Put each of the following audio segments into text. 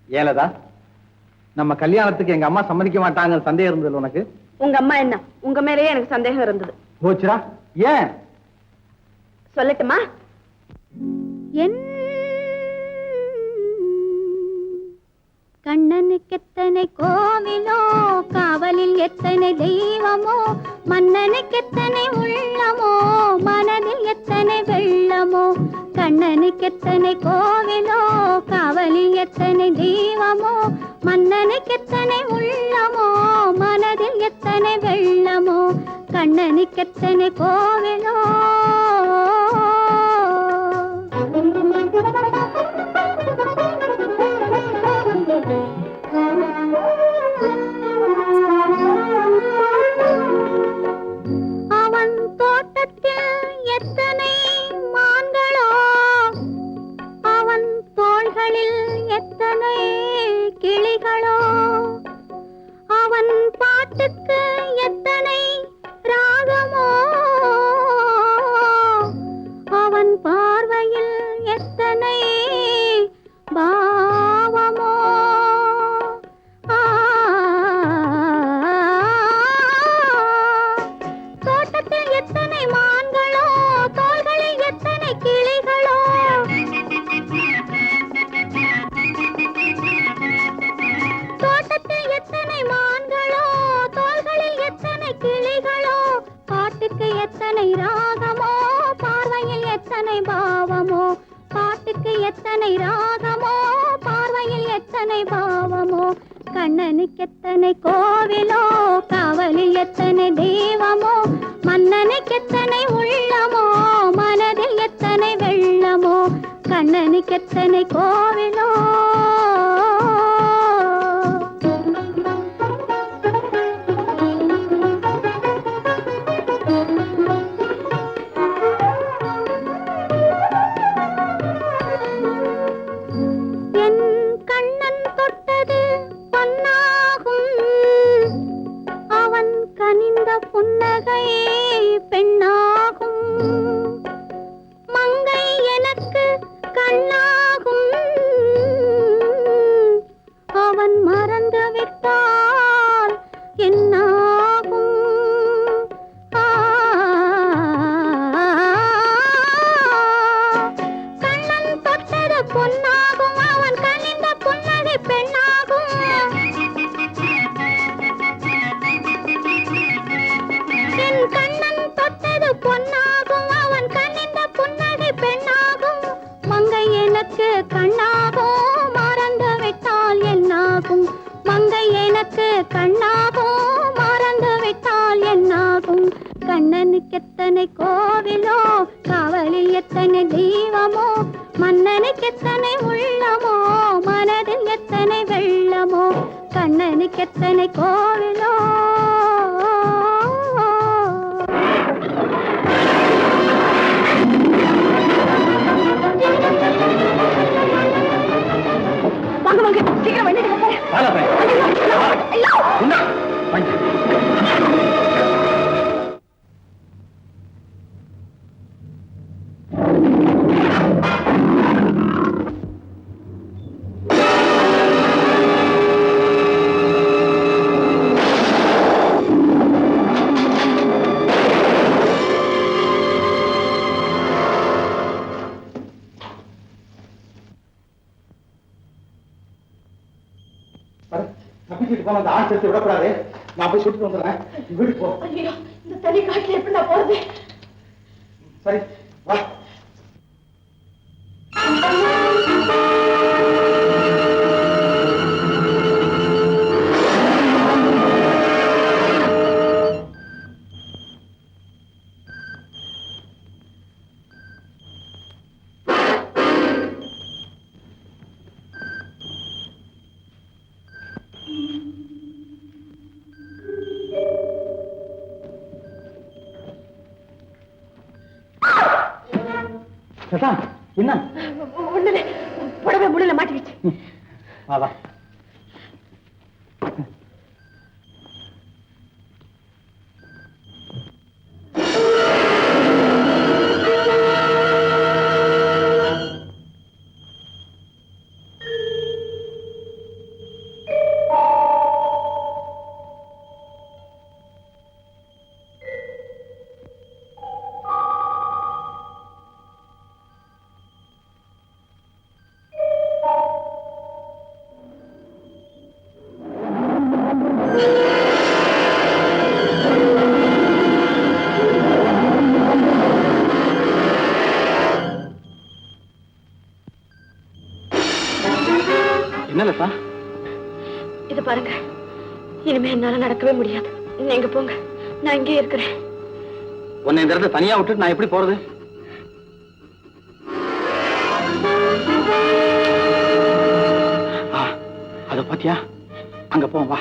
ஏலதா, நம்ம கல்யாணத்துக்கு எங்க அம்மா சம்மதிக்க மாட்டாங்க சந்தேகம் இருந்தது உனக்கு? உங்க அம்மா என்ன, உங்க மேலேயே எனக்கு சந்தேகம் இருந்தது. போச்சுரா, ஏன் சொல்லட்டுமா? கண்ணனுக்கு எத்தனை கோவிலோ, காவலில் எத்தனை தெய்வமோ, மன்னனுக்கு எத்தனை உள்ளமோ, மனதில் எத்தனை வெள்ளமோ. கண்ணனுக்கு எத்தனை கோவிலோ, காவலில் எத்தனை தெய்வமோ, மன்னனுக்கு எத்தனை உள்ளமோ, மனதில் எத்தனை வெள்ளமோ. கண்ணனுக்கு எத்தனை கோவிலோ. அவன் தோட்டத்தில் எத்தனை மான்களோ, அவன் தோள்களில் எத்தனை கிளிகளோ, அவன் பாட்டுக்கு எத்தனை ராகமோ, அவன் பார்வையில் எத்தனை பாவமோ. தோட்டத்தில் எத்தனை மான்களோ, தோள்களில் எத்தனை கிளிகளோ, தோட்டத்தில் எத்தனை மான்களோ, தோள்களில் எத்தனை கிளிகளோ, பாட்டுக்கு எத்தனை ராகமோ, பார்வையில் எத்தனை பாவமோ. பாட்டுக்கு எத்தனை ராகமோ, பார்வையில் எத்தனை பாவமோ. கண்ணனுக்கு எத்தனை கோவிலோ, காவலில் எத்தனை தெய்வமோ, மன்னனுக்கு எத்தனை உள்ளமோ, மனதில் எத்தனை வெள்ளமோ. கண்ணனுக்கு எத்தனை கோவிலோ. புன்னகை பெண்ணாகும், மங்கை எனக்கு கண்ணாகும், அவன் மறந்து விட்டால் என்னாகும். கண்ணன் தொட்டது பொன்னாகும், அவன் கனிந்த புன்னகை பெண்ணாகும். கண்ணன் தொட்டது பொன்னாகும், அவன் கண்ணிந்த புன்னகை பெண்ணாகும். மங்கை எனக்கு கண்ணாகும், மறந்து விட்டால் என்னாகும். மங்கை எனக்கு கண்ணாகும், மறந்து விட்டால் என்னாகும். கண்ணனுக்கு எத்தனை கோவிலோ, காவலில் எத்தனை தெய்வமோ, மன்னனுக்கு எத்தனை உள்ளமோ, மனதில் எத்தனை வெள்ளமோ. கண்ணனுக்கு எத்தனை கோவிலோ. வாங்க வாங்க, சீக்கிரம் வண்டி விடக்கூடாது. நான் போய் சுட்டு வந்துடுறேன். வீட்டுக்கு போ. இந்த தனி காட்டுல எப்படி நான் போறது? சரி வா. என்ன புடவை முள்ள மாட்டிக்கிச்சு. வா. என்ன லதா? இது பாருங்க, இனிமே என்னால நடக்கவே முடியாது. நீங்க போங்க, நான் இங்கே இருக்கிறேன். உன்னை இந்த இடத்துல தனியா விட்டுட்டு நான் எப்படி போறது? அத பாத்தியா? அங்க போ, வா.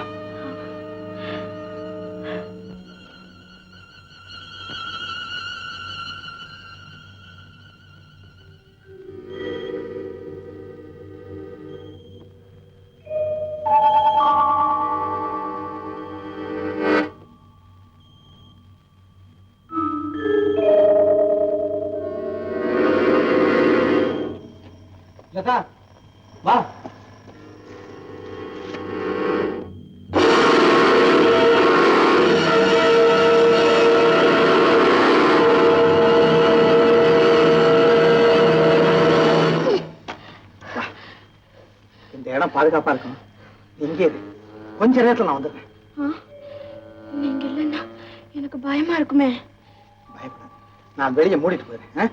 லதா, வா. இந்த இடம் பாதுகாப்பா இருக்கும். இங்கே இரு. கொஞ்ச நேரத்துல நான் வந்துடுறேன். நீங்க இல்லைன்னா எனக்கு பயமா இருக்குமே. பயப்படாத, நான் வெளியே மூடிட்டு போயிடுறேன்.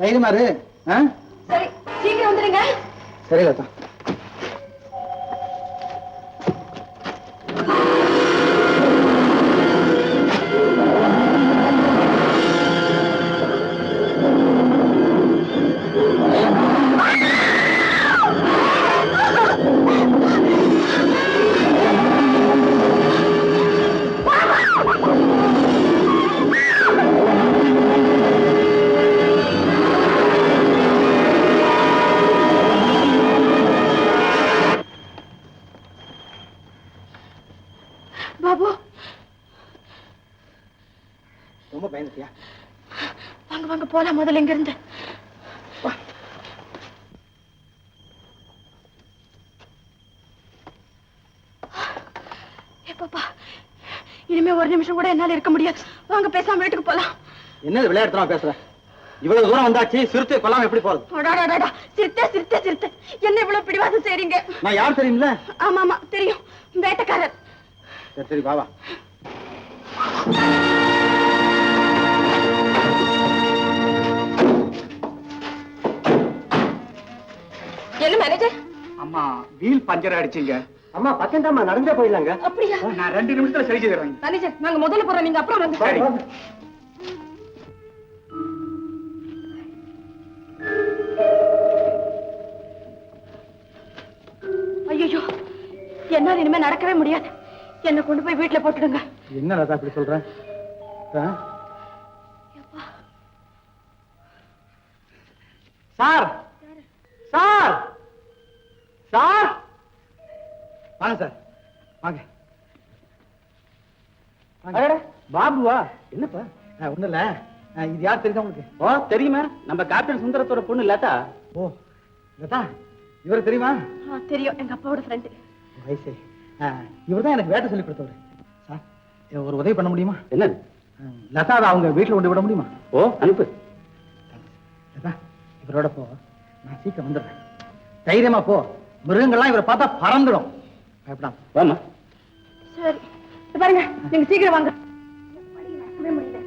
தைரியமா இரு. சரி, சீக்கிரம் வந்துடுங்க. சரி லதா. பாபு, ரொம்ப பயந்துட்டியா? வாங்க வாங்க போலாம், முதல்ல இங்க இருந்து. பாப்பா, இனிமே ஒரு நிமிஷம் கூட என்னால இருக்க முடியாது. வாங்க பேசாம வீட்டுக்கு போலாம். என்னது விளையாட்டுமா பேசுற? இவ்வளவு தூரம் வந்தாச்சு, சிறுத்தை கொல்லாம எப்படி போறது? சிரித்த சிரித்த சிரித்த என்ன இவ்வளவு பிடிவாதம் செய்றீங்க? நான் யார் தெரியுமில்ல? ஆமா ஆமா தெரியும், வேட்டைக்காரர். சரி சரி, வா வா. என்ன மேனேஜர்? அம்மா, வீல் பஞ்சர் அடிச்சீங்க. அம்மா, பக்கம் தான் நடந்தே போயிடலாங்க. அப்படியா? நான் 2 நிமிஷத்துல சரி செய்யறேன். மேனேஜர், நாங்க முதல்ல போறோம், நீங்க அப்புறம் வந்து. சரி. ஐயோ, என்னால இனிமே நடக்கவே முடியாது. என்ன கொண்டு போய் வீட்டுல போட்டுடுங்க. என்ன லதா இப்படி சொல்ற? சார், சார், சார், வாங்க சார், வாங்க. பாபுவா? என்னப்பா? ஒண்ணு இல்ல, இது யார் தெரியுதா உங்களுக்கு? ஓ தெரியுமா, நம்ம கேப்டன் சுந்தரத்தோட பொண்ணு லதா. ஓ லதா, இவரு தெரியுமா? தெரியும், எங்க அப்பாவோட ஃப்ரெண்டு. வயசு இவர் தான் எனக்கு வேட்டை சொல்லி கொடுத்தவர். சார், ஒரு உதவி பண்ண முடியுமா? என்னது? லதாவை அவங்க வீட்டுல கொண்டு விட முடியுமா? ஓ அனுப்பு. லதா, இவரோட போ, நான் சீக்கிரம் வந்துடுறேன். தைரியமா போ, மிருகங்கள்லாம் இவரை பார்த்தா பறந்துடும். பயப்படாம வாமா. சரி, பாருங்க, நீங்க சீக்கிரம் வாங்க. நடக்கவே முடியல.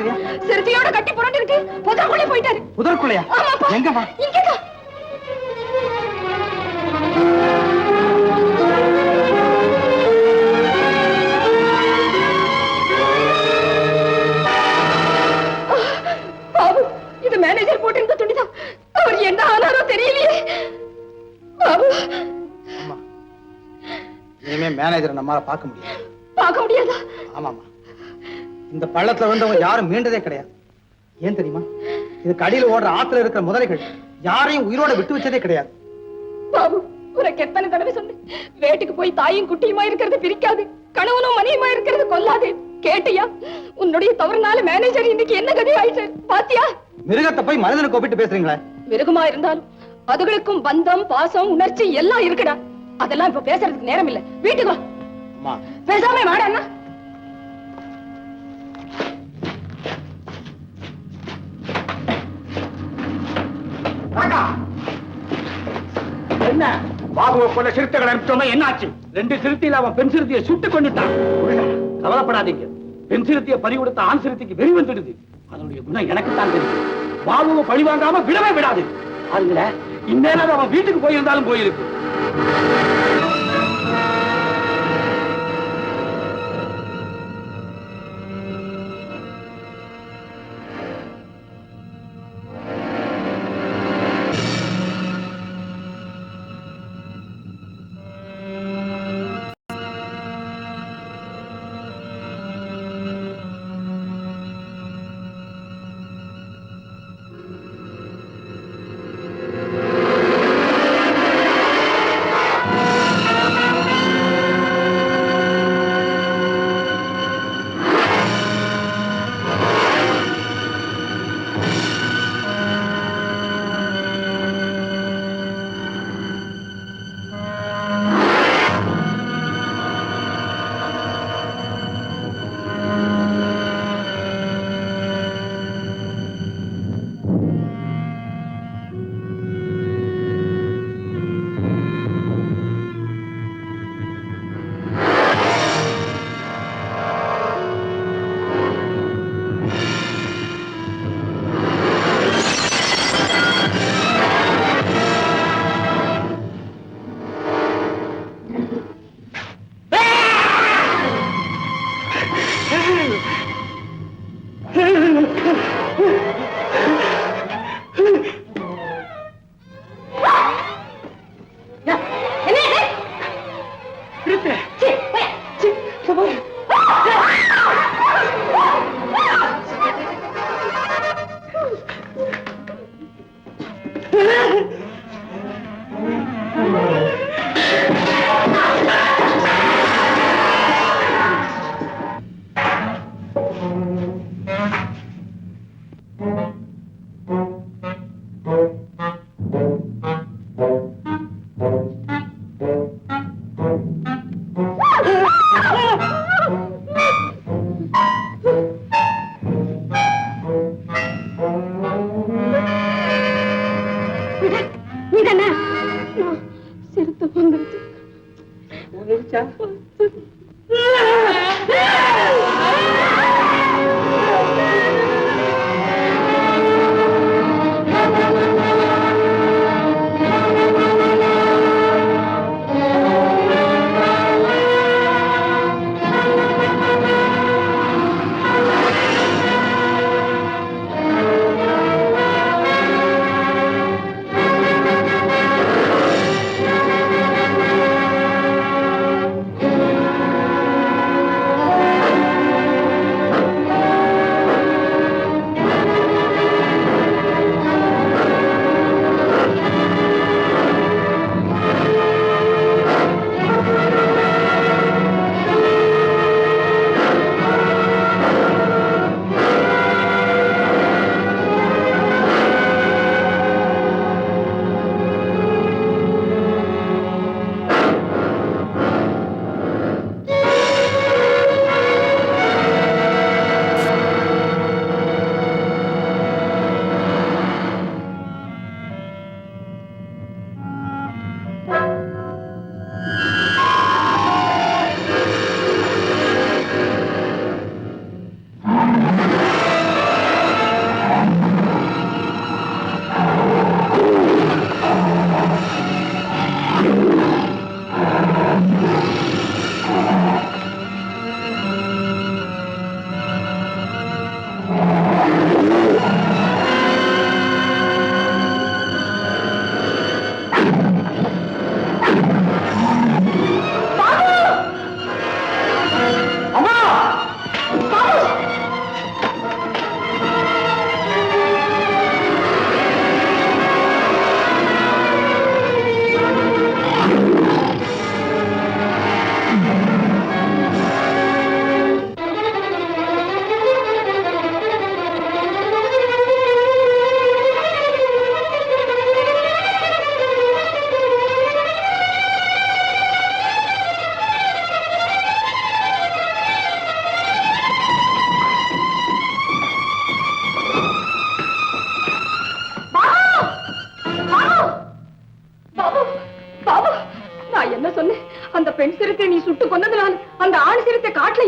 பாத்துக்கிறியா? சிறுத்தையோட கட்டி புரண்டுகிட்டு புதற்குள்ளே போயிட்டாரு. புதற்குள்ளையா? எங்கம்மா? இங்கதான். பாபு, இது மேனேஜர் போட்டிருந்த துணிதான். அவர் என்ன ஆனாரோ தெரியலையே. பாபு, இனிமே மேனேஜரை நம்மால பார்க்க முடியாது. பார்க்க முடியாதா? ஆமாமா, இந்த பள்ளத்துல வந்தவங்க யாரும் மீண்டதே கிடையாது. ஏன் தெரியுமா? இதுக்கு அடியில் ஓடுற ஆத்துல இருக்கிற முதலைகள் யாரையும் உயிரோட விட்டு வச்சதே கிடையாது. பாபு, உனக்கு எத்தனை தடவை சொன்னேன், வேட்டுக்கு போய் தாயும் குட்டியுமா இருக்கிறது பிரிக்காது, கணவனும் மனைவியுமா இருக்கிறது கொல்லாது. கேட்டியா? உன்னுடைய தவறுனால மேனேஜர் இன்னைக்கு என்ன கதை ஆயிடுச்சு பாத்தியா? மிருகத்தை போய் மனிதனுக்கு ஒப்பிட்டு பேசுறீங்களா? மிருகமா இருந்தாலும் அதுகளுக்கும் பந்தம், பாசம், உணர்ச்சி எல்லாம் இருக்குடா. அதெல்லாம் இப்ப பேசுறதுக்கு நேரம் இல்ல. வீட்டுக்கு வா. அம்மா, பேசாம வாடா. என்ன பாபுவை கொண்ட சிறுத்தைகளை அனுப்பிச்சோமே, என்னாச்சு? 2 சிறுத்தையில அவன் பெண் சிறுத்தையை சுட்டு கொண்டுட்டான். கவலைப்படாதீங்க, பெண் சிறுத்தையை பறி கொடுத்த ஆண் சிறுத்தைக்கு வெறி வந்துடுது. அதனுடைய குணம் எனக்குத்தான் தெரியும். பாபுவை பழி வாங்காம விடவே விடாது. அதுல இந்நேரம் அவன் வீட்டுக்கு போயிருந்தாலும் போயிருக்கு.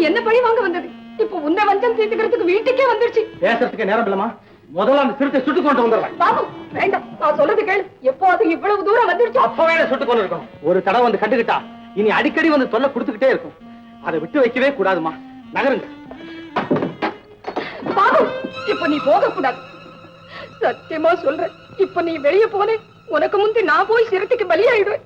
என்ன பழி வாங்க வந்தது? இப்ப உன்னை வஞ்சம் தீர்த்துக்கிறதுக்கு வீட்டுக்கே வந்துருச்சு. பேசுறதுக்கு நேரம் இல்லமா, முதல்ல அந்த சிறுத்தை சுட்டு கொண்டு வந்துடுறேன். பாபு வேண்டாம், நான் சொல்றது கேளு. எப்போ அது இவ்வளவு தூரம் வந்துருச்சு? அப்பவே சுட்டு கொண்டு இருக்கணும். ஒரு தடவை வந்து கண்டுகிட்டா இனி அடிக்கடி வந்து தொல்லை கொடுத்துக்கிட்டே இருக்கும். அதை விட்டு வைக்கவே கூடாதுமா. நகருங்க. பாபு, இப்ப நீ போக கூடாது. சத்தியமா சொல்றேன், இப்ப நீ வெளியே போனே உனக்கு முந்தி நான் போய் சிறுத்தைக்கு பலியாயிடுவேன்.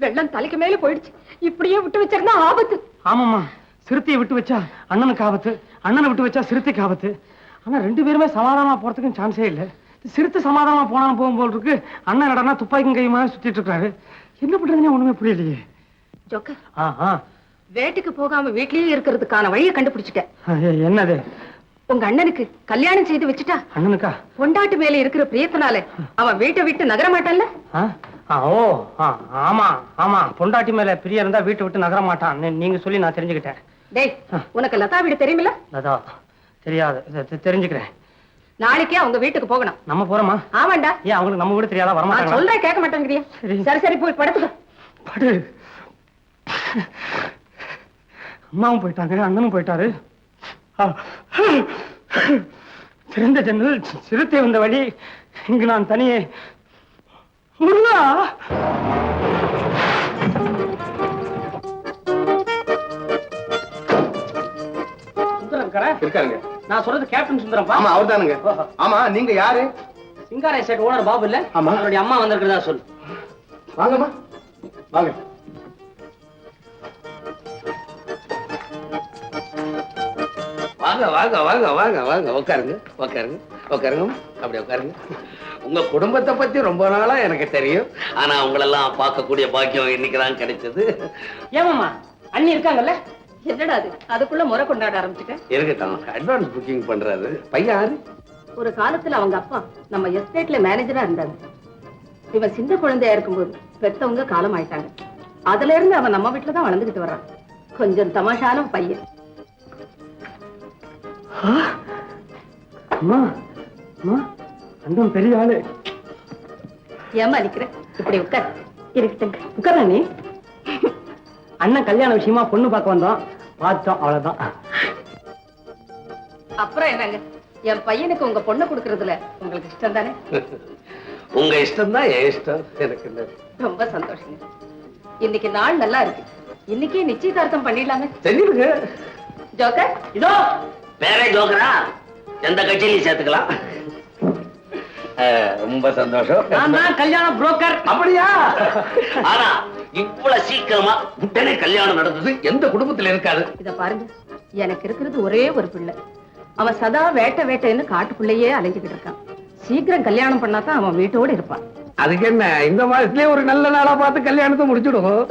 வெள்ளம் தலைக்கு மேல போயிடுச்சு. இப்படியே விட்டு வச்சிருந்தா ஆபத்து. ஆமாமா, சிறுத்தையை விட்டு வச்சா அண்ணனுக்கு ஆபத்து, அண்ணனை விட்டு வச்சா சிறுத்தைக்கு ஆபத்து. ஆனா ரெண்டு பேருமே சமாதானமா போறதுக்கும் சான்ஸே இல்ல. சிறுத்தை சமாதானமா போனாலும் போகும் போல் இருக்கு. அண்ணன் நடனா துப்பாக்கியும் கையுமா சுத்திட்டு இருக்காரு. என்ன பண்றதுன்னு ஒண்ணுமே புரியலையே. ஜோக்கர், வேட்டுக்கு போகாம வீட்லயே இருக்கிறதுக்கான வழியை கண்டுபிடிச்சிட்டேன். என்னது? உங்க அண்ணனுக்கு கல்யாணம் செய்து வச்சுட்டா அண்ணனுக்கா? பொண்டாட்டு மேல இருக்கிற பிரியத்தினால அவன் வீட்டை விட்டு நகர மாட்டான்ல? ஓ ஆமா ஆமா, பொண்டாட்டி மேல பிரியா இருந்தா வீட்டை விட்டு நகர மாட்டான். நீங்க சொல்லி நான் தெரிஞ்சுக்கிட்டேன். டேய், உனக்கு லதா வீடு தெரியுமில்ல? லதா தெரியாது, தெரிஞ்சுக்கிறேன். நாளைக்கே அவங்க வீட்டுக்கு போகணும். நம்ம போறோமா? ஆமாண்டா. ஏன் அவங்களுக்கு நம்ம வீடு தெரியாதா? வரமாட்டாங்க. சொல்றேன், கேட்க மாட்டேங்கிறியா? சரி சரி, போய் படுத்துக்க. படு. அம்மாவும் போயிட்டாங்க, அண்ணனும் போயிட்டாரு. சிறந்த ஜன்னல், சிறுத்தை வந்த வழி, இங்கு நான் தனியே. முருகா! இருக்காருங்க. நான் சொல்றது கேப்டன் சுந்தரம். ஆமா, அவர்தானுங்க. ஆமா, நீங்க யாரு? சிங்கார எஸ்டேட் ஓனர் பாபு இல்ல? ஆமா. அவருடைய அம்மா வந்திருக்கிறதா சொல்லு. வாங்கம்மா, வாங்க. வாங்க வாங்க வாங்க வாங்க வாங்க, உட்காருங்க உட்காருங்க உட்காருங்க, அப்படி உட்காருங்க. உங்க குடும்பத்தை பத்தி ரொம்ப நாளா எனக்கு தெரியும். ஆனா உங்களெல்லாம் பார்க்கக்கூடிய பாக்கியம் இன்னைக்குதான் கிடைச்சது. ஏமாமா, அண்ணி இருக்காங்கல்ல? என்னடா அது, அதுக்குள்ள முறை கொண்டாட ஆரம்பிச்சுட்டேன். இருக்கட்டும், அட்வான்ஸ் புக்கிங் பண்றாரு. பையன் யாரு? ஒரு காலத்துல அவங்க அப்பா நம்ம எஸ்டேட்ல மேனேஜரா இருந்தாங்க. இவன் சின்ன குழந்தையா இருக்கும்போது பெத்தவங்க காலம் ஆயிட்டாங்க. அதுல இருந்து அவன் நம்ம வீட்டுல தான் வளர்ந்துகிட்டு வர்றான். கொஞ்சம் தமாஷான பையன். அம்மா அம்மா, அண்ணன் பெரிய ஆளு. ஏமா நிக்கிற? இப்படி உட்கார். இருக்கட்டும், உட்கார. நீ அண்ணன் கல்யாண விஷயமா பொண்ணு பார்க்க வந்தோம், பார்த்தோம், அவ்வளவுதான். அப்புறம் என்னங்க, என் பையனுக்கு உங்க பொண்ணு கொடுக்கறதுல உங்களுக்கு இஷ்டம் தானே? உங்க இஷ்டம் தான் என் இஷ்டம். எனக்கு என்ன? ரொம்ப சந்தோஷங்க. இன்னைக்கு நாள் நல்லா இருக்கு. இன்னைக்கே நிச்சயதார்த்தம் பண்ணிடலாமே. தெரியுங்க. ஜோக்கர், இதோ பேரே ஜோக்கரா? எந்த கட்சியிலையும் சேர்த்துக்கலாம். ரொம்ப சந்தோஷம். நான் தான் கல்யாண புரோக்கர். அப்படியா? ஆனா இவ்வளவு சீக்கிரமா உடனே கல்யாணம் நடந்தது எந்த குடும்பத்துல இருக்காது. இத பாருங்க, எனக்கு இருக்கிறது ஒரே ஒரு பிள்ளை. அவன் சதா வேட்டை வேட்டைன்னு காட்டுக்குள்ளேயே அலைஞ்சுக்கிட்டு இருக்கான். சீக்கிரம் கல்யாணம் பண்ணாதான் அவன் வீட்டோடு இருப்பான். அதுக்கு என்ன, இந்த மாசத்துலயே ஒரு நல்ல நாளா பார்த்து கல்யாணத்தை முடிச்சுடுவோம்.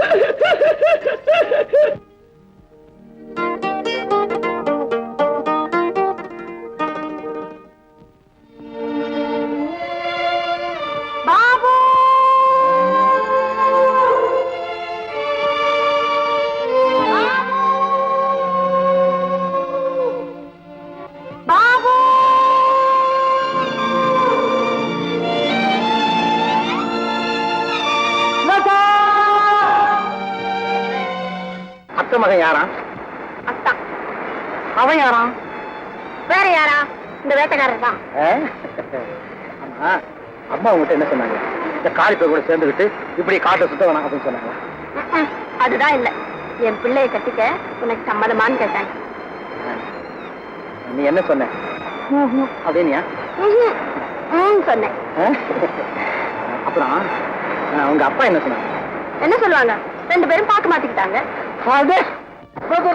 மகன் யாரா? அத்தா. அவன் யாரா? வேற யாரா? இந்த வேட்டைக்காரர் தான். ஆமா, அம்மா உங்ககிட்ட என்ன சொன்னாங்க? இந்த காளிப்பை கூட சேர்ந்துக்கிட்டு இப்படி காட்டை சுத்த வேணாம் அப்படின்னு சொன்னாங்க. அதுதான் இல்ல, என் பிள்ளைய கட்டிக்க உனக்கு சம்மதமான்னு கேட்டாங்க. நீ என்ன சொன்ன? அப்படின்னியா? சொன்னேன். அப்புறம் உங்க அப்பா என்ன சொன்னாங்க? என்ன சொல்லுவாங்க? ரெண்டு பேரும் பார்க்க மாட்டிக்கிட்டாங்க.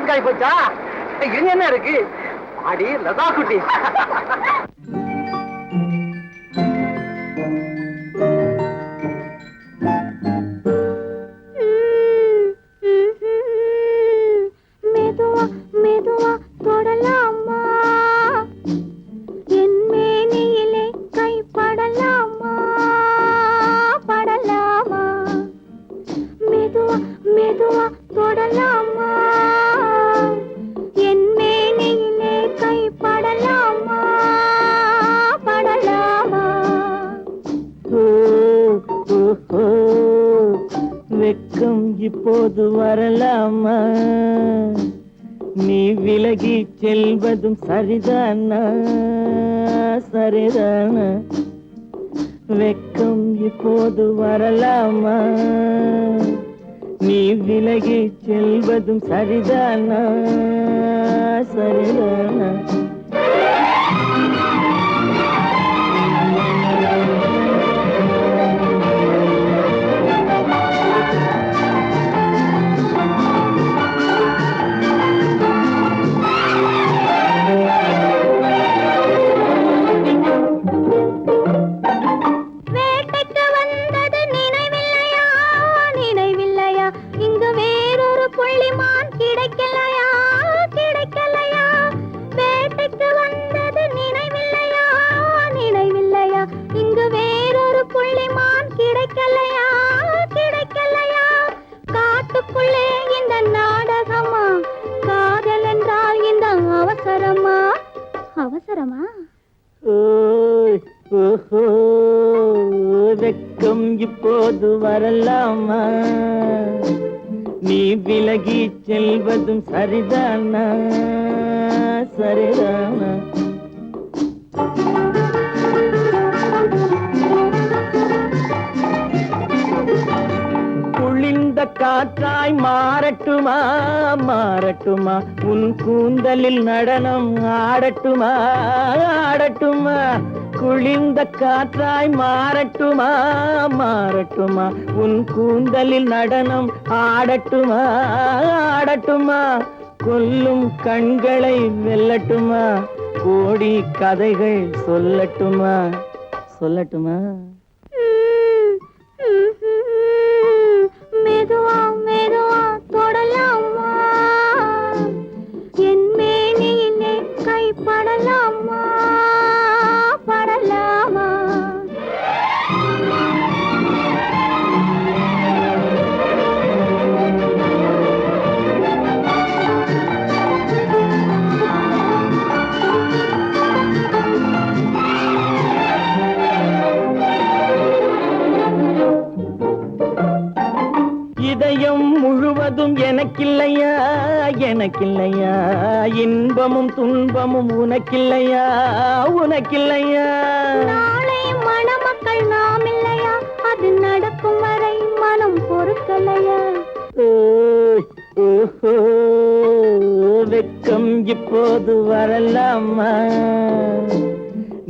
காய் போச்சா? இங்க என்ன இருக்கு? அடி லதா குட்டி. மெதுவா தொடலாமா என் மேனியிலே கை படலாமா படலாமா வெக்கம் இப்போது வரலாமா நீ விலகி செல்வதும் சரிதானா சரிதானா வெக்கம் இப்போது வரலாமா நீ விலகி செல்வதும் சரிதானா சரிதானா அவசரமா வெக்கம் இப்போது வரலாமா நீ விலகி செல்வதும் சரிதானா சரிதானா குளிர்ந்த காற்றாய் மாறட்டுமா மாறட்டுமா உன் கூந்தலில் நடனம் ஆடட்டுமா ஆடட்டுமா குளிர்ந்த காற்றாய் மாறட்டுமா மாறட்டுமா உன் கூந்தலில் நடனம் ஆடட்டுமா ஆடட்டுமா கொல்லும் கண்களை வெல்லட்டுமா கோடி கதைகள் சொல்லட்டுமா சொல்லட்டுமா மெதுவா மெதுவா தொடலாமா என் மேனியிலே கை படலாமா படலாமா இதயம் முழுவதும் எனக்கில்லையா எனக்கில்லையா இன்பமும் துன்பமும் உனக்கில்லையா உனக்கில்லையா நாளை மணமக்கள் நாம் இல்லையா அது நடக்கும் வரை மனம் பொறுக்கலையா வெக்கம் இப்போது வரலாமா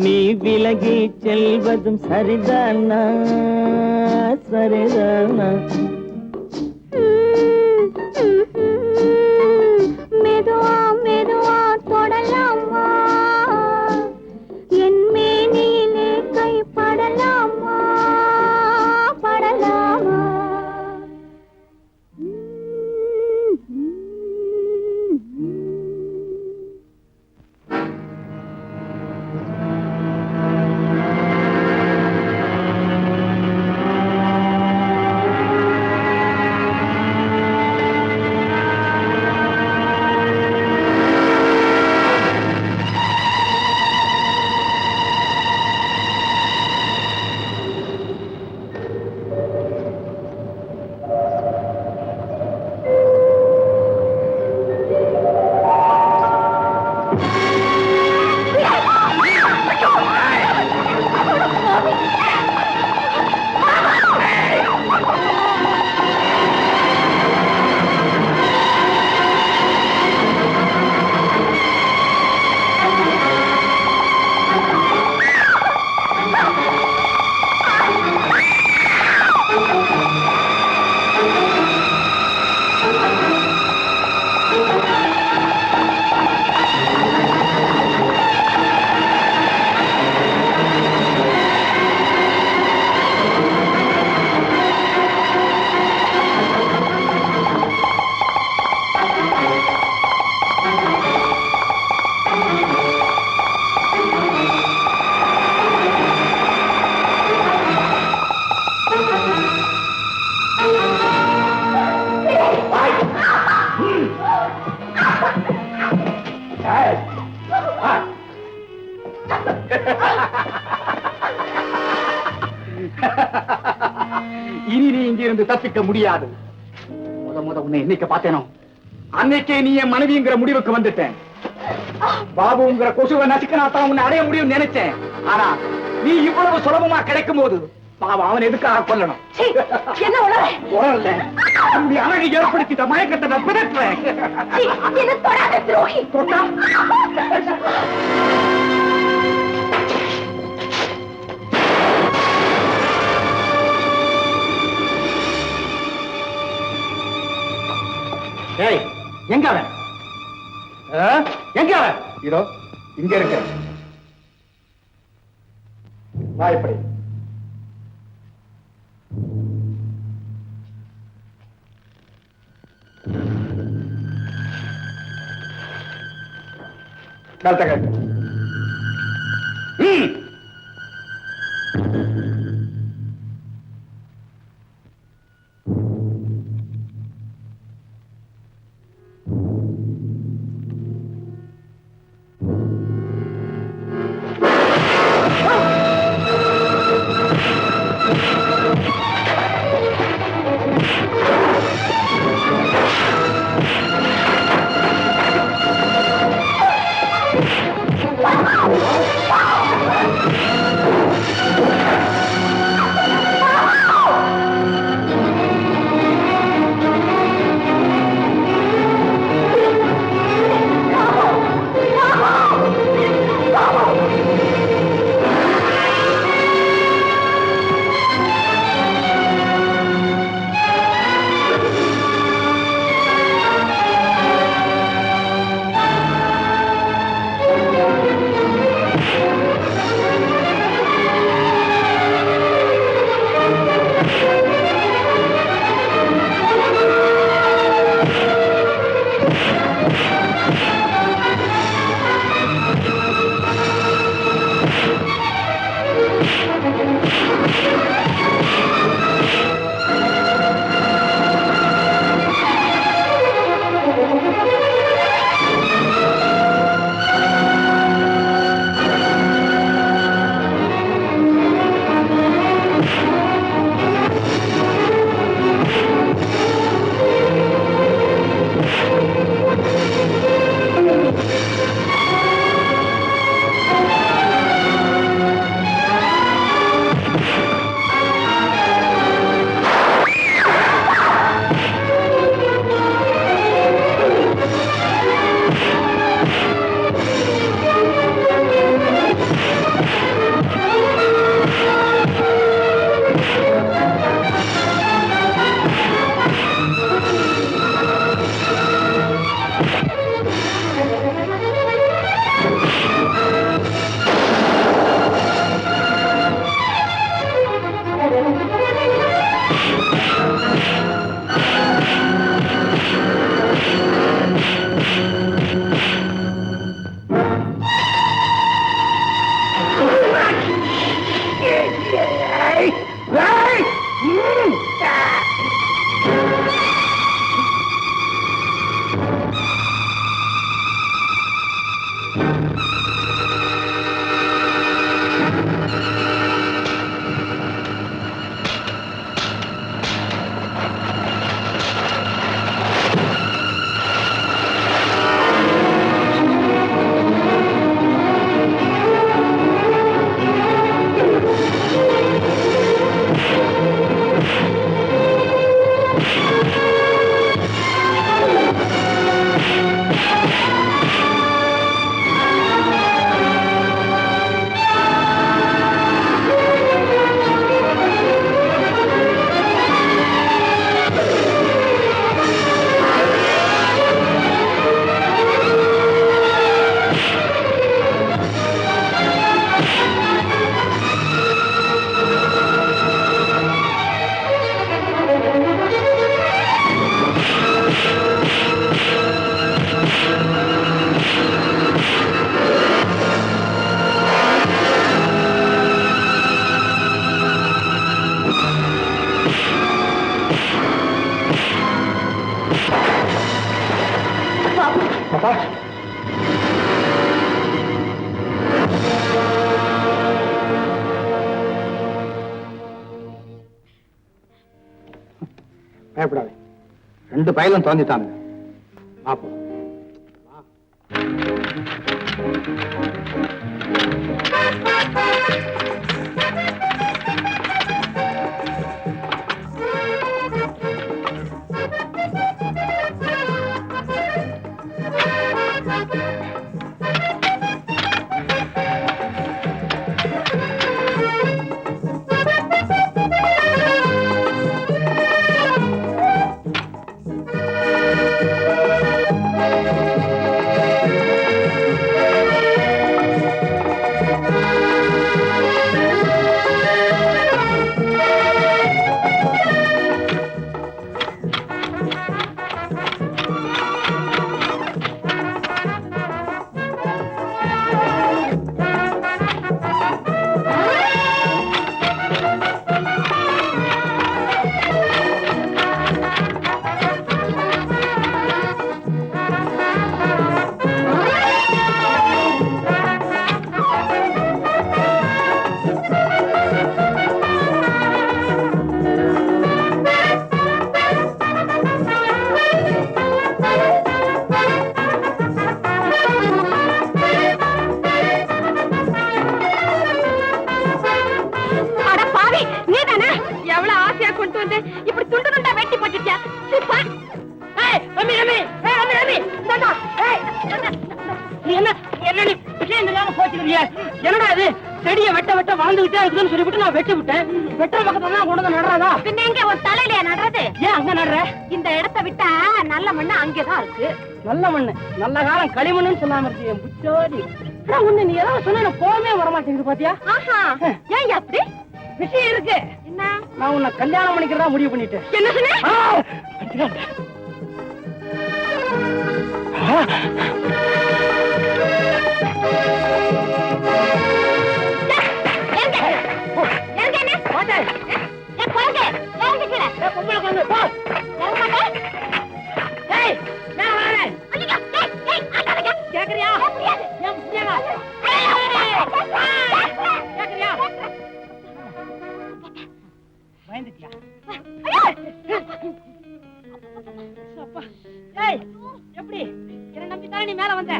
நீ விலகி செல்வதும் சரிதானா சரிதானா மெதுவா மெதுவா தொடலாமா என் மேனியிலே கை படலாமா படலாமா இனி நீ இங்கிருந்து தப்பிக்க முடியாது. முத உன்னை என்னைக்கு பார்த்தேனோ அன்னைக்கே நீ என் மனைவிங்கிற முடிவுக்கு வந்துட்டேன். பாபுங்கிற கொசுவை நசுக்கனாத்தான் உன்னை அடைய முடியும் நினைச்சேன். ஆனா நீ இவ்வளவு சுலபமா கிடைக்கும் போது பாவம் அவன் எதுக்காக கொல்லணும்? என்ன உணரல. உன்னுடைய அழகை ஏற்படுத்திட்ட மயக்கத்தை நான் பிதற்றேன். தொட்டா ஏய், எங்க அவன்? எங்க அவன்? இதோ இங்க இருக்க. வா இப்படி. கழுத்தை கட்டு. அப்பா பயப்படாதே, 2 பயலும் தோந்திட்டாங்க. பாப்போம். என்னடா இது செடியை வெட்ட வெட்ட வாழ்ந்துகிட்டே இருக்குதுன்னு சொல்லிவிட்டு நான் வெட்டி விட்டேன். வெட்ட பக்கத்துல கொண்டு வந்து நடுறதா? பின்ன எங்க ஒரு தலையில நடுறது? ஏன் அங்க நடுற? இந்த இடத்தை விட்டா நல்ல மண்ணு அங்கேதான் இருக்கு. நல்ல மண்ணு, நல்ல காலம் களிமண்ணுன்னு சொல்லாம இருக்கு என் புச்சோடி. உன்னை நீ ஏதாவது சொன்ன போகவே வரமாட்டேங்குது பாத்தியா? ஆஹா, ஏன் அப்படி? விஷயம் இருக்கு. என்ன? நான் உன்னை கல்யாணம் பண்ணிக்கிறதா முடிவு பண்ணிட்டேன். என்ன சொன்ன? எப்படி என்ன நம்பித்தான் நீ மேல வந்த?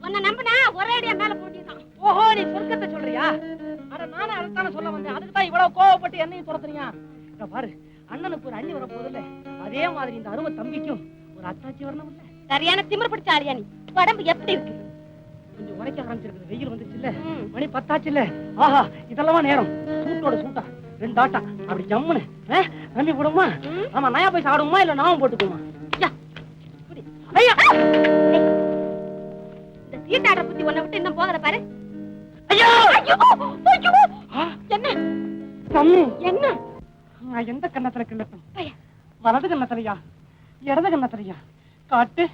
உன்னை நம்பினா ஒரே அடியா மேல போட்டிருக்கான். ஓஹோ, நீ சொர்க்கத்தை சொல்றியா? அட நானும் அதைத்தானே சொல்ல வந்தேன். அதுக்கு தான் இவ்வளவு கோவப்பட்டு என்னையும் துரத்துறியா? இங்க பாரு, அண்ணனுக்கு ஒரு அண்ணி வர போதில்ல, அதே மாதிரி இந்த அருமை தம்பிக்கும் ஒரு அத்தாச்சி வரணும் இல்ல? சரியான திமிர் பிடிச்ச ஆளியா நீ. உடம்பு எப்படி இருக்கு? கொஞ்சம் உரைக்க ஆரம்பிச்சிருக்கு. வெயில் வந்துச்சு இல்ல, மணி 10 இல்ல. ஆஹா, இதெல்லாம் நேரம். சூட்டோட சூட்டா 2 ஆட்டா அப்படி ஜம்முன்னு நம்பி போடுமா? ஆமா, நயா போய் சாடுமா இல்ல நாமும் போட்டுக்குமா? ஐயா, இந்த சீட்டாட புத்தி உன்னை விட்டு இன்னும் போகல பாரு. ஐயோ, என்ன தம்பி, என்ன? நான் எந்த கண்ணத்துல கிள்ளட்டும்? வலது கண்ணத்திலையா இடது கண்ணத்திலையா? காட்டு.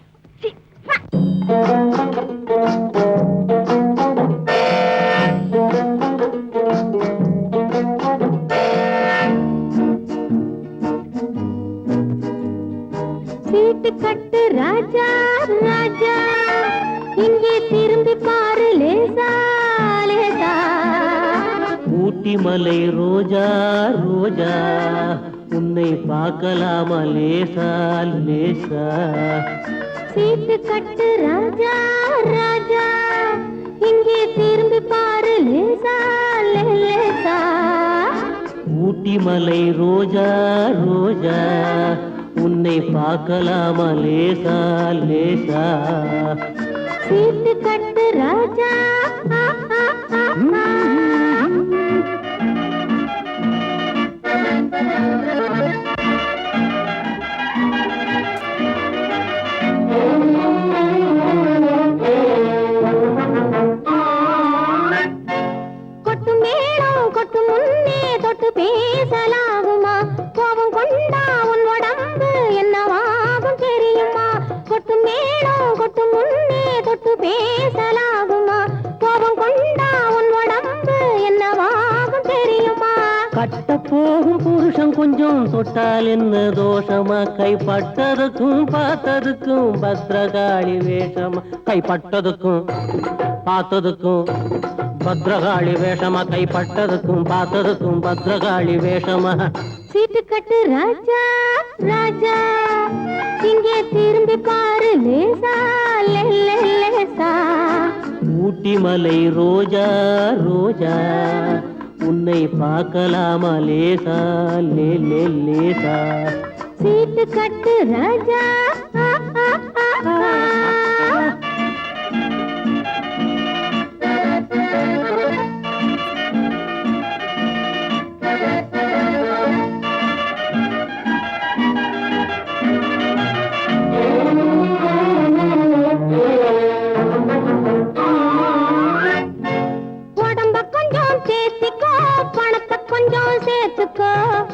சீட்டு கட்டு ராஜா ராஜா, இங்கே திரும்பி பாரு லேசா லேசா. ஊட்டி மலை ரோஜா ரோஜா, உன்னை பார்க்கலாமா லேசா லேசா. சீட்டு கட்டு ராஜா ராஜா, இங்கே திரும்பி பாரு லேசா லேசா. ஊட்டி மலை ரோஜா ரோஜா, உன்னை பார்க்கலாமா லேசா லேசா. சீட்டு கட்டு ராஜா. கொட்டு மேளம் கொட்டு முன்னே தொட்டு பேசலாகுமா? கோபம் கொண்டா உன் உடம்பு என்னவாகும் தெரியுமா? கொட்டு மேளம் கொட்டு முன்னே தொட்டு பேசலாகுமா? கோபம் கொண்டா உன் உடம்பு என்னவாகும் தெரியுமா? கட்ட போகும் புருஷன் கொஞ்சம் தொட்டால் என்ன தோஷமா? கைப்பட்டதுக்கும் பார்த்ததுக்கும் பத்ரகாளி வேஷமா? கைப்பட்டதுக்கும் பார்த்ததுக்கும் பத்ரகாளி வேஷமா, கைப்பட்டதுக்கும் பார்த்ததுக்கும் பத்ரகாளி வேஷமா. சீட்டு கட்டு ராஜா ராஜா, இங்கே திரும்பி பாரு லேசா லேசா. ஊட்டி மலை ரோஜா ரோஜா, உன்னை பார்க்கலாமா லேசா லேசா. சீட்டு கட்டு ராஜா.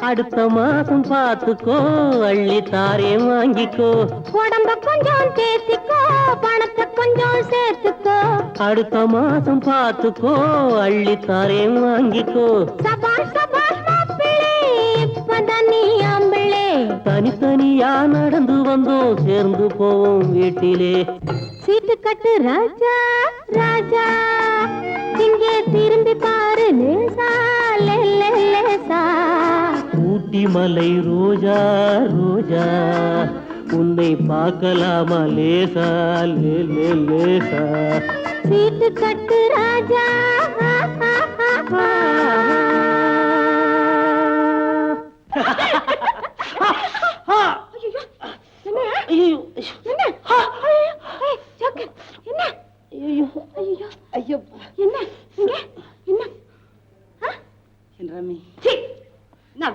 அடுத்த மாசம் பார்த்துக்கோ, அள்ளி தாரே வாங்கிக்கோ. உடம்ப கொஞ்சம் தேத்திக்கோ, பணத்தை கொஞ்சம் சேர்த்துக்கோ. அடுத்த மாசம் பார்த்துக்கோ, அள்ளி தாரே வாங்கிக்கோ. சபாஷ் சபாஷ் மாப்பிள்ளை, இப்பதான் நீ ஆம்பிள்ளை. தனித்தனியா நடந்து வந்தோம், சேர்ந்து போவோம் வீட்டிலே. சீட்டு கட்டு ராஜா ராஜா, இங்கே திரும்பி பாரு லேசா லேசா. ஊட்டி மலை ரோஜா ரோஜா, உன்னை பார்க்கலாமா லேசா லேசா. சீட்டு கட்டு ராஜா.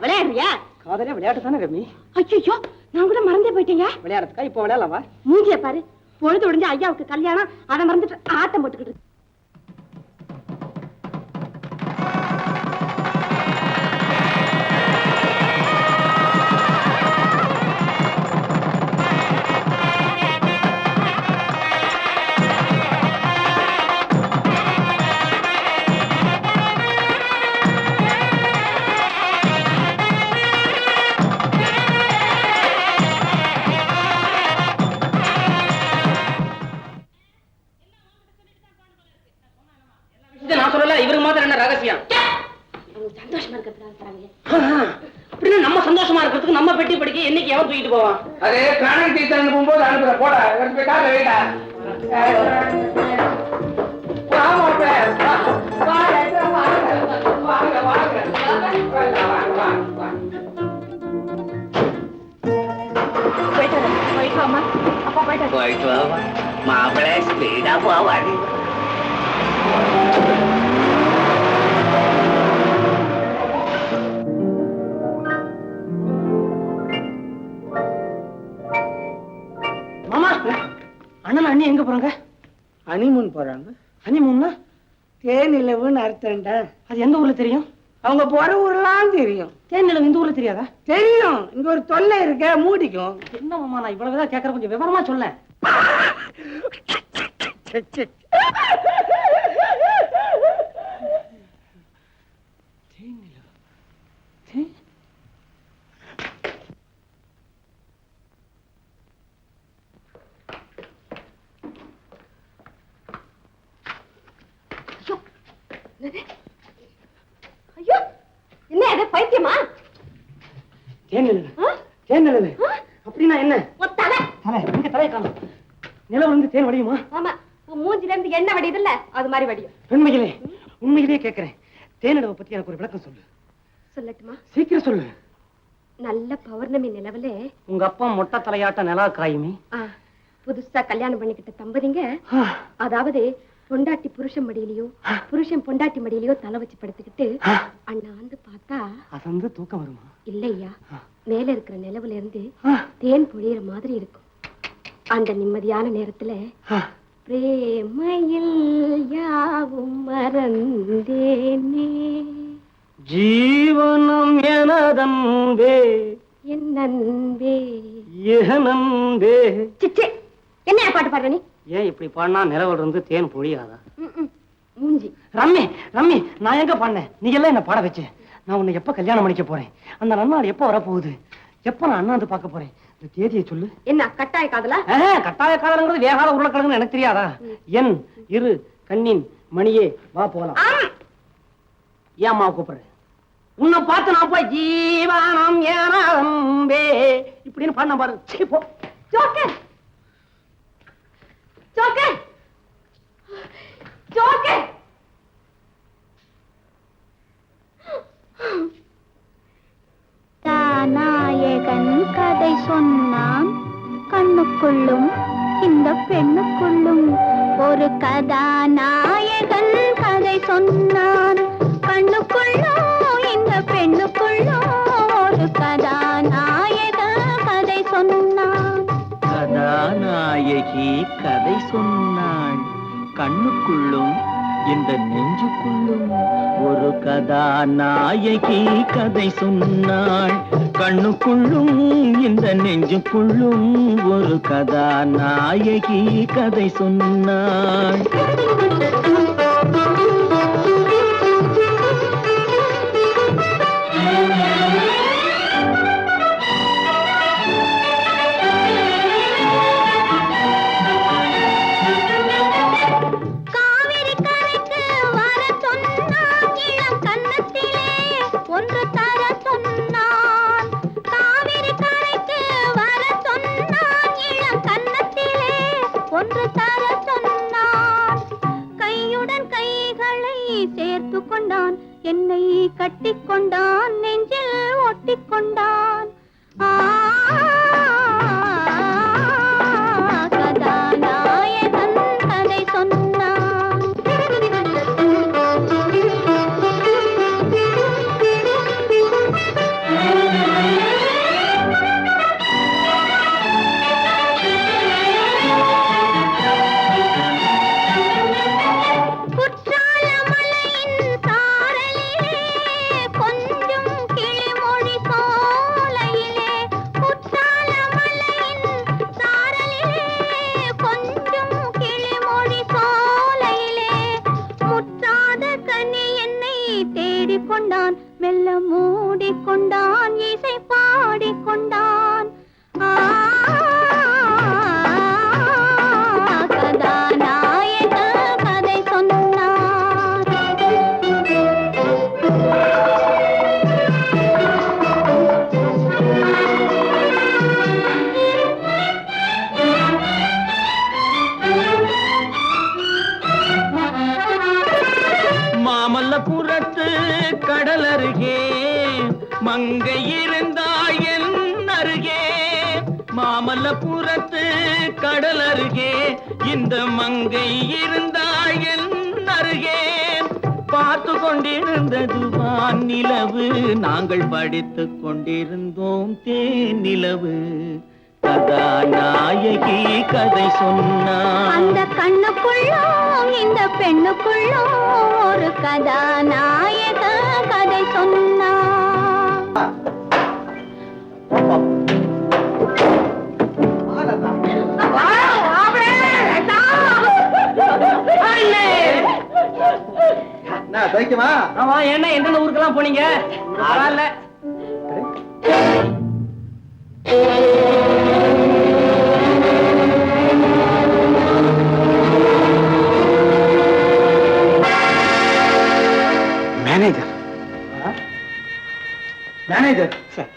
விளையாடுறியா? காதலே விளையாட்டு தானே ரம்மி. ஐயோ, நான் கூட மறந்தே போயிட்டீங்க. விளையாடுறதுக்கா இப்ப விளையாடலாமா? மூஞ்சிய பாரு, பொழுது உடைஞ்சு ஐயாவுக்கு கல்யாணம், அதை மறந்துட்டு ஆட்டம் போட்டுக்கிட்டு. நான் சொல்லல, இவருக்கு மாத்திரம் என்ன ரகசியம்? சந்தோஷமா இருக்கிறதுனால அப்படின்னா நம்ம சந்தோஷமா இருக்கிறதுக்கு நம்ம பெட்டி படிக்க என்னைக்கு எவன் தூக்கிட்டு போவான்? அதே பிராணம் தீர்த்தம் போகும்போது அனுப்புற போட கால வைடா. போயிட்டு வாமா மாப்பிள்ளை, ஸ்பீடா போவாடி. மாமா, அண்ணன் அண்ணி எங்க போறாங்க? ஹனிமூன் போறாங்க. ஹனிமூன்னா தேனிலவுன்னு அர்த்தம்டா. அது எந்த ஊர்ல தெரியும்? அவங்க போற ஊர்லாம் தெரியும். தேனிலவு இந்த ஊர்ல தெரியாதா? தெரியும். இங்க ஒரு தொல்லை இருக்க, மூடிக்கும். என்ன மாமா, நான் இவ்வளவுதான் கேட்கற, கொஞ்சம் விவரமா சொல்ல. ஐயோ, என்ன அது பைத்தியமா? தேனிலவு, தேனிலவு அப்படின்னா என்ன? தலை தலை, எங்க தலையை காணும். நிலவு இருந்து தேன் வடியுமா? ஆமா, மூஞ்சில இருந்து எண்ணெய் வடியுது இல்ல, அது மாதிரி வடியும். உண்மையிலே உண்மையிலேயே கேட்கிறேன், தேனிலவை பத்தி எனக்கு ஒரு விளக்கம் சொல்லு. சொல்லட்டுமா? சீக்கிரம் சொல்லு. நல்ல பௌர்ணமி நிலவுல உங்க அப்பா மொட்டை தலையாட்ட நிலா காயுமே. புதுசா கல்யாணம் பண்ணிக்கிட்ட தம்பதிங்க, அதாவது பொண்டாட்டி புருஷன் மடியிலயோ புருஷன் பொண்டாட்டி மடியிலயோ தலை வச்சு படுத்துக்கிட்டு அண்ணாந்து பார்த்தா அசந்து தூக்கம் வருமா? இல்லையா, மேல இருக்கிற நிலவுல இருந்து தேன் பொழியிற மாதிரி இருக்கும். அந்த நிம்மதியான நேரத்துல பிரேமையில் யாவும் மறந்தேனே, ஜீவனம் எனதன்பே என் நன்பே ஏனன்பே. சிச்சே, என்ன பாட்டு பாடுற நீ? ஏன் இப்படி பாடினா நிலவுல இருந்து தேன் பொழியாதா? மூஞ்சி. ரம்மி ரம்மி, நான் எங்க பாடினேன்? நீ எல்லாம் என்ன பாட வச்ச? நான் உன்னை எப்ப கல்யாணம் பண்ணிக்க போறேன்? அந்த நன்னாள் எப்ப வரப்போகுது? எப்ப நான் அண்ணாந்து பார்க்க போறேன்? இந்த தேதியை சொல்லு. என்ன கட்டாய காதலா? கட்டாய காதலங்கிறது வேகாத உருளைக்கிழங்குன்னு எனக்கு தெரியாதா? என் இரு கண்ணின் மணியே வா போலாம். ஏம்மா கூப்பிடுற? உன்னை பார்த்து நான் போய் ஜீவனம் ஏனம்பே இப்படின்னு பண்ண பாரு. சீ, போ. ஜோக்கர் ஜோக்கர் ஜோக்கர் நாயகன் கதை சொன்னான், கண்ணுக்குள்ளும் இந்த பெண்ணுக்குள்ளும் ஒரு கதாநாயகன் கதை சொன்னான், கண்ணுக்குள்ளும் இந்த பெண்ணுக்குள்ளும் ஒரு கதாநாயகன் கதை சொன்னான். கதாநாயகி கதை சொன்னாள், கண்ணுக்குள்ளும் இந்த நெஞ்சுக்குள்ளும் ஒரு கதாநாயகி கதை சொன்னாள், கண்ணுக்குள்ளும் இந்த நெஞ்சுக்குள்ளும் ஒரு கதாநாயகி கதை சொன்னாள். கொண்டான் என்னை கட்டிக்கொண்டான், நெஞ்சில் ஒட்டிக்கொண்டான். கதாநாயகன் கதை சொன்னான். கொண்டான் மெல்ல மூடிக்கொண்டான், இசை பாடிக்கொண்டான். கதாநாயகன் கதை சொன்னான். மாமல்லபுரத்து கடல் அருகே மங்கை இருந்தாய் என் அருகே, மாமல்லபுரத்து கடல் அருகே இந்த மங்கை இருந்தாய் என் அருகே, பார்த்து கொண்டிருந்தது வான் நிலவு, நாங்கள் படித்துக் கொண்டிருந்தோம் தேன் நிலவு. கதாநாயகி கதை சொன்னான், அந்த கண்ணுக்குள்ளும் இந்த பெண்ணுக்குள்ளும் ஒரு கதாநாயக கதை சொன்னான். ஆமா, என்ன எந்தெந்த ஊருக்கெல்லாம் போனீங்க? பரவாயில்ல. மேனேஜர் மேனேஜர் சார்,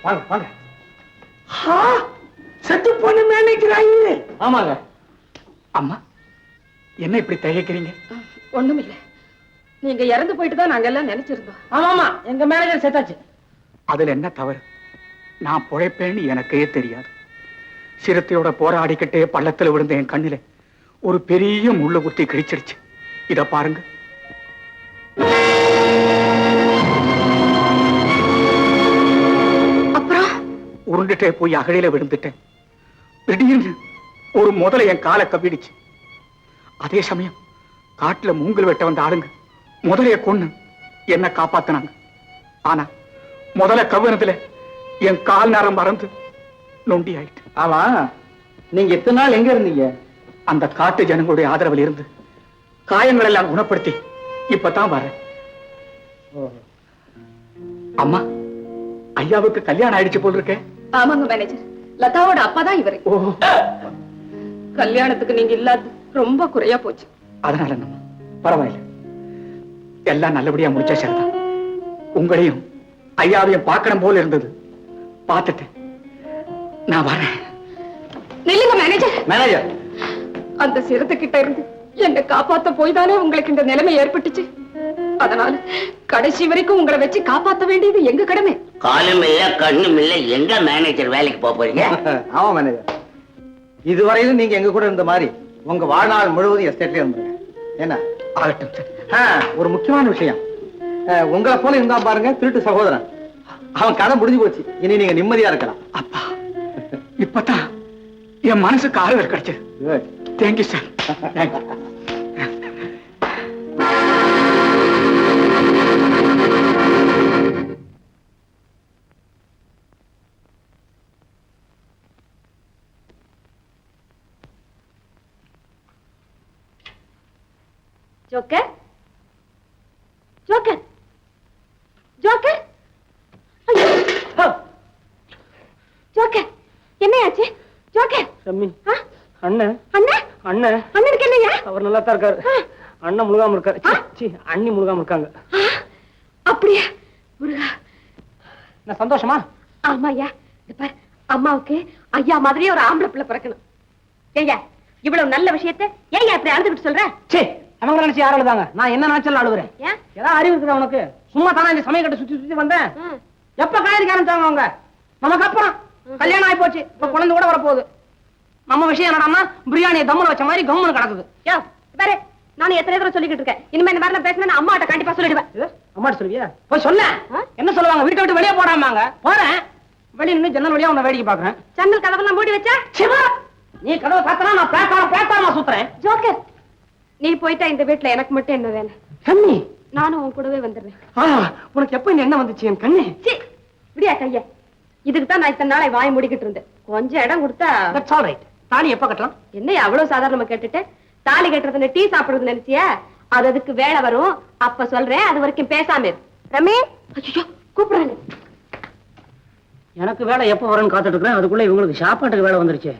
வாங்க வாங்க. செத்து போன மேனேஜர் ஆயிரு. ஆமாங்க. அம்மா, என்ன இப்படி தயக்கிறீங்க? ஒண்ணுமில்ல, நீங்க இறந்து போயிட்டு தான் நாங்க எல்லாம் நினைச்சிருந்தோம். ஆமாமா, எங்க மேனேஜர் செத்தாச்சு. அதுல என்ன தவறு? நான் பொழைப்பேன்னு எனக்கே தெரியாது. சிறுத்தையோட போராடிக்கிட்டே பள்ளத்துல விழுந்த என் கண்ணில ஒரு பெரிய முள்ளு குத்தி கிழிச்சிடுச்சு. இத பாருங்க. அப்புறம் உருண்டுட்டே போய் அகழியில விழுந்துட்டேன். திடீர்னு ஒரு முதலை என் காலை கவ்விடுச்சு. அதே சமயம் காட்டுல மூங்கல் வெட்ட வந்த ஆளுங்க முதலைய கொன்னு என்ன காப்பாத்தினாங்க. ஆனா முதல கவ்வினதுல என் கால் நேரம் மறந்து நொண்டி ஆயிட்டு. ஆமா, நீங்க எத்தனை நாள் எங்க இருந்தீங்க? அந்த காட்டு ஜனங்களுடைய ஆதரவில் இருந்து காயங்கள் எல்லாம் குணப்படுத்தி இப்பதான் வரேன். அம்மா, ஐயாவுக்கு கல்யாணம் ஆயிடுச்சு போல் இருக்கே. ஆமாங்க மேனேஜர், லதாவோட அப்பா தான் இவரு. ஓ, கல்யாணத்துக்கு நீங்க இல்லாத ரொம்ப குறையா போச்சு. அதனால நம்ம பரவாயில்ல, எல்லாம் நல்லபடியா முடிச்சா சரிதான். உங்களையும் ஐயாவையும் பார்க்கணும் போல இருந்தது, பார்த்துட்டேன். நான் வரேன். நில்லுங்க மேனேஜர். மேனேஜர், அந்த சிறுத்தைகிட்ட இருந்து என்னை காப்பாத்த போய்தானே உங்களுக்கு இந்த நிலைமை ஏற்பட்டுச்சு. அதனால கடைசி வரைக்கும் உங்களை வச்சு காப்பாத்த வேண்டியது எங்க கடமை. காலும் இல்ல கண்ணும் இல்ல, எங்க மேனேஜர் வேலைக்கு போக போறீங்க? ஆமா மேனேஜர், இதுவரையிலும் நீங்க எங்க கூட இருந்த மாதிரி உங்க வாழ்நாள் முழுவதும் எஸ்டேட்லயே இருந்துருங்க. என்ன ஆகட்டும் சார். ஒரு முக்கியமான விஷயம், உங்களை போல இருந்தா பாருங்க திருட்டு சகோதரன், அவன் கதை முடிஞ்சு போச்சு. இனி நீங்க நிம்மதியா இருக்கலாம். அப்பா, இப்பதான் என் மனசுக்கு ஆறுதல் கிடைச்சது. Thank you sir. Thank you. Joker, joker, joker, joker, என்னையாச்சு ஜோக்கர்? ரம்மி, அண்ணன் அண்ணன், அண்ணன் அண்ணனுக்கு என்னையா? அவர் நல்லா தான் இருக்காரு. அண்ணன் முழுகாம இருக்காரு. அண்ணி முழுகாம இருக்காங்க. அப்படியா முருகா? நான் சந்தோஷமா? ஆமா ஐயா. பாரு, அம்மாவுக்கு ஐயா மாதிரியே ஒரு ஆம்பளை பிள்ளை பிறக்கணும். ஏய்யா, இவ்வளவு நல்ல விஷயத்தை ஏன் அப்படி அழுதுகிட்டு சொல்ற? சே, அவங்க நினைச்சு யாரும் அழுதாங்க? நான் என்ன நினைச்சாலும் அழுவுறேன். ஏதாவது அறிவு இருக்குதா உனக்கு? சும்மா தானே இந்த சமயம் கட்ட சுத்தி சுத்தி வந்தேன். எப்ப காய்கறி ஆரம்பிச்சாங்க அவங்க? நமக்கு அப்புறம் கல்யாணம் ஆகி போச்சு. இப்ப குழந்தை கூட வரப்போகுது. நம்ம விஷயம் என்னடான்னா பிரியாணியை தம்முல வச்ச மாதிரி கம்முன்னு கிடக்குது. பாரு, நானும் எத்தனை தடவை சொல்லிக்கிட்டு இருக்கேன், இனிமே இந்த மாதிரி பேசினா அம்மாட்ட கண்டிப்பா சொல்லிடுவேன். அம்மாட்ட சொல்லுவியா? போய் சொல்ல. என்ன சொல்லுவாங்க? வீட்டை விட்டு வெளியே போடாமாங்க. போறேன், வெளியே நின்று ஜன்னல் வழியா உன்னை வேடிக்கை பாக்குறேன். ஜன்னல் கதவெல்லாம் மூடி வச்சா? நீ கதவை காத்தனா நான் பேக்காம சுத்துறேன். ஜோக்கர், நீ போயிட்டா இந்த வீட்டுல எனக்கு மட்டும் என்ன வேலை? கண்ணி, நானும் உன் கூடவே வந்துடுறேன். உனக்கு எப்ப இந்த எண்ணம் வந்துச்சு என் கண்ணு? இப்படியா கைய? இதுக்கு தான் நான் இத்தனை நாளை வாய் மூடிக்கிட்டு இருந்தேன். கொஞ்சம் இடம் கொடுத்தா. That's all right. தாலி எப்ப கட்டலாம்? என்னையா அவ்வளவு சாதாரணமா கேட்டுட்டு? தாலி கட்டுறதுன்னு டீ சாப்பிடுறது நினைச்சியா? அது அதுக்கு வேலை வரும், அப்ப சொல்றேன். அது வரைக்கும் பேசாம இரு. ரமே, ஐயோ கூப்பிடுறாங்க. எனக்கு வேலை எப்ப வரும்னு காத்துட்டு இருக்கேன். அதுக்குள்ள இவங்களுக்கு சாப்பாட்டுக்கு வேலை வந்துருச்சு.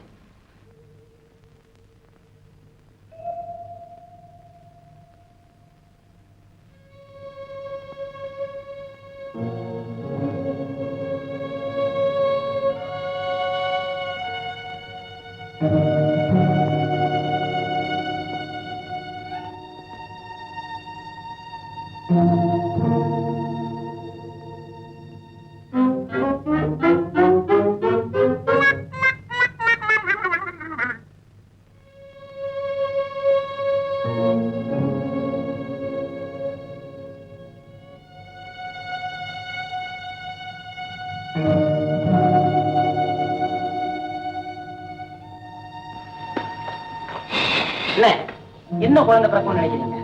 என்ன குழந்தை பிறக்கும் நினைக்கிறீங்க?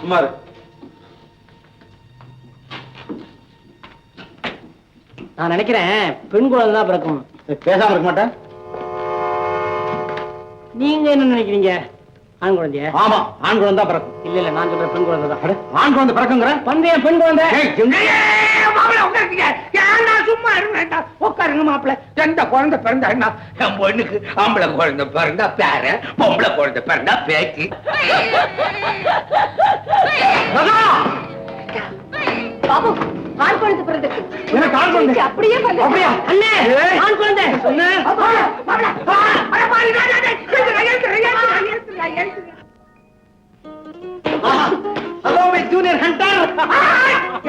சுமார் நான் நினைக்கிறேன் பெண் குழந்தை தான் பிறக்கும். பேசாம இருக்க மாட்டேன். நீங்க என்ன நினைக்கிறீங்க? ஆண் குழந்தைய? ஆமா, ஆண் குழந்தை தான் பிறக்கும். இல்ல இல்ல, நான் சொல்ற பெண் குழந்தை தான். ஆண் குழந்தை பிறக்குங்கிற பந்தயம் பெண் குழந்தை. சும்மா இருங்க, உட்காருங்க மாப்பிள்ள. எந்த குழந்தை பிறந்தா என்ன? என் பொண்ணுக்கு ஆம்பளை குழந்தை பிறந்தா பேர, பொம்பளை குழந்தை பிறந்தா பேச்சு. பாபு, ஆண் குழந்தை பிறந்திருக்கு. எனக்கு ஆண் குழந்தை. அப்படியே பண்ணு. அப்படியா? அண்ணே, ஆண் குழந்தை சொன்ன. Hello my junior hunter.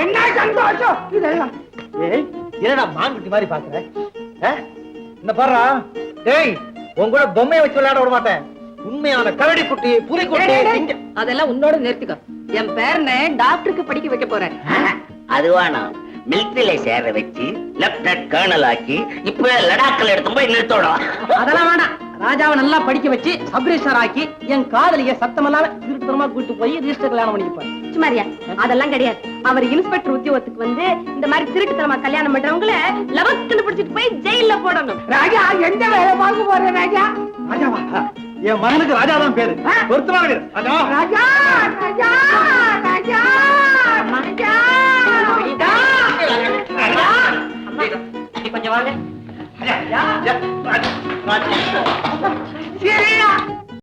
என்ன சந்தோஷம் இதெல்லாம். ஏய், என்னடா மான்குட்டி மாதிரி பாக்குற? என்ன பாருடா, டேய், உன் கூட பொம்மையை வச்சு விளையாட விட மாட்டேன். உண்மையான கரடி குட்டி, புலி குட்டி. அதெல்லாம் உன்னோட நிறுத்திக்கோ. என் பேரனை டாக்டருக்கு படிக்க வைக்க போறேன். அதுவானா மிலிட்டரியில சேர வச்சு லெப்டினன்ட் கர்னல் ஆக்கி இப்ப லடாக்ல எடுத்து போய் நிறுத்தோடும். அதெல்லாம் வேண்டாம். ராஜாவை நல்லா படிக்க வச்சு சப்ரிஜர் ஆக்கி என் காதலிய சத்தமெல்லாம் திருத்தரமா கூட்டு போய் ரிஜிஸ்டர் கல்யாணம் பண்ணிப்பாரு. சுமாரியா, அதெல்லாம் கிடையாது. அவர் இன்ஸ்பெக்டர் உத்தியோகத்துக்கு வந்து இந்த மாதிரி திருட்டுத்தனமா கல்யாணம் பண்றவங்கள லவக்குன்னு பிடிச்சிட்டு போய் ஜெயில போடணும். ராஜா எந்த வேலை பார்க்க போற ராஜா? ராஜாவா? என் மகனுக்கு ராஜா தான் பேரு. பொருத்தமாக இரு. ராஜா, ராஜா, ராஜா, ராஜா, ராஜா, கொஞ்சம் வாங்க.